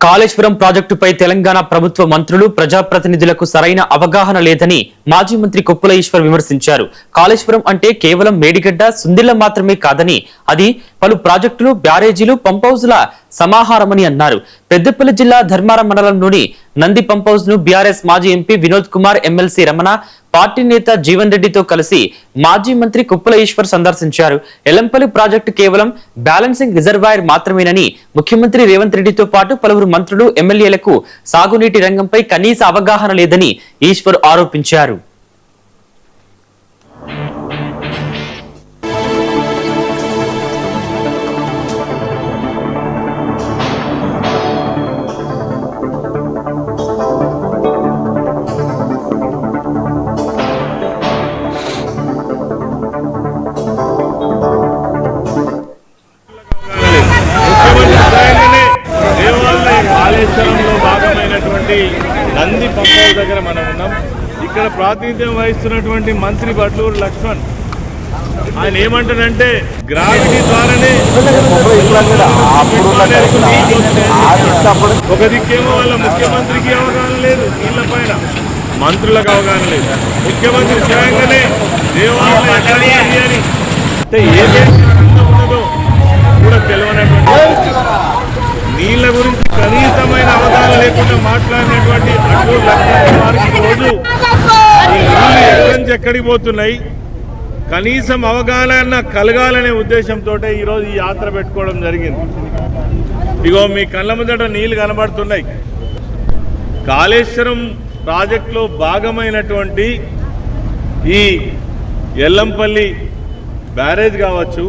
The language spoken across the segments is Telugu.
కాళేశ్వరం ప్రాజెక్టుపై తెలంగాణ ప్రభుత్వ మంత్రులు ప్రజాప్రతినిధులకు సరైన అవగాహన లేదని మాజీ మంత్రి కొప్పుల ఈశ్వర్ విమర్శించారు. కాళేశ్వరం అంటే కేవలం మేడిగడ్డ, సుందిళ్ల మాత్రమే కాదని అది పలు ప్రాజెక్టులు, బ్యారేజీలు, పంపౌజ్ల సమాహారమని అన్నారు. పెద్దపల్లి జిల్లా ధర్మారం మండలంలోని నంది పంపౌజ్ ను బీఆర్ఎస్ మాజీ MP Vinod Kumar, MLC Ramana, party నేత జీవన్ రెడ్డితో కలిసి మాజీ మంత్రి కొప్పుల ఈశ్వర్ సందర్శించారు. ఎల్లంపల్లి ప్రాజెక్టు కేవలం బ్యాలెన్సింగ్ రిజర్వాయర్ మాత్రమేనని ముఖ్యమంత్రి రేవంత్ రెడ్డితో పాటు పలువురు మంత్రులు, ఎమ్మెల్యేలకు సాగునీటి రంగంపై కనీస అవగాహన లేదని ఈశ్వర్ ఆరోపించారు. నంది పంపౌజ్ దగ్గర మనం ఉన్నాం. ఇక్కడ ప్రాతినిధ్యం వహిస్తున్నటువంటి మంత్రి బట్లూరు లక్ష్మణ్ ఆయన ఏమంటాడంటే గ్రావిటీ ద్వారానే ఒక దిక్కేమో వాళ్ళ ముఖ్యమంత్రికి అవగాహన లేదు, నీళ్ల పైన మంత్రులకు అవగాహన లేదు. ముఖ్యమంత్రి స్వయంగానే దేవాలయ అని ఏ ఉన్నదో కూడా తెలియనటువంటి నీళ్ల గురించి కనీసమైన అవగాహన లేకుండా మాట్లాడినటువంటి అడ్డూరు లక్ష్మణ్ వారికి రోజు ఈ నీళ్లు ఎక్కడి నుంచి ఎక్కడికి పోతున్నాయి, కనీసం అవగాహన కలగాలనే ఉద్దేశంతో ఈరోజు ఈ యాత్ర పెట్టుకోవడం జరిగింది. ఇగో మీ కళ్ళ ముందట నీళ్లు కనబడుతున్నాయి. కాళేశ్వరం ప్రాజెక్టులో భాగమైనటువంటి ఈ ఎల్లంపల్లి బ్యారేజ్ కావచ్చు,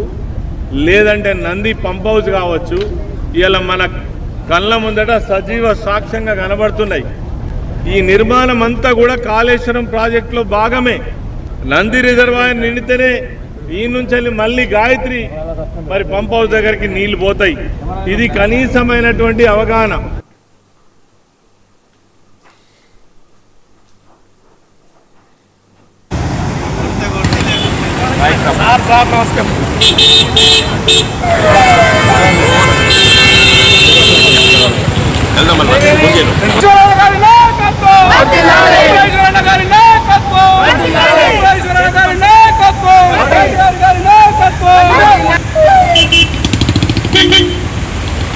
లేదంటే నంది పంప్ హౌస్ కావచ్చు, ఇలా మన కళ్ళ ముందట సజీవ సాక్ష్యంగా కనబడుతున్నాయి. ఈ నిర్మాణం అంతా కూడా కాళేశ్వరం ప్రాజెక్టులో భాగమే. నంది రిజర్వాయర్ నిండితేనే ఈ నుంచి మళ్ళీ గాయత్రి మరి పంప్ హౌస్ దగ్గరికి నీళ్లు పోతాయి. ఇది కనీసమైనటువంటి అవగాహన.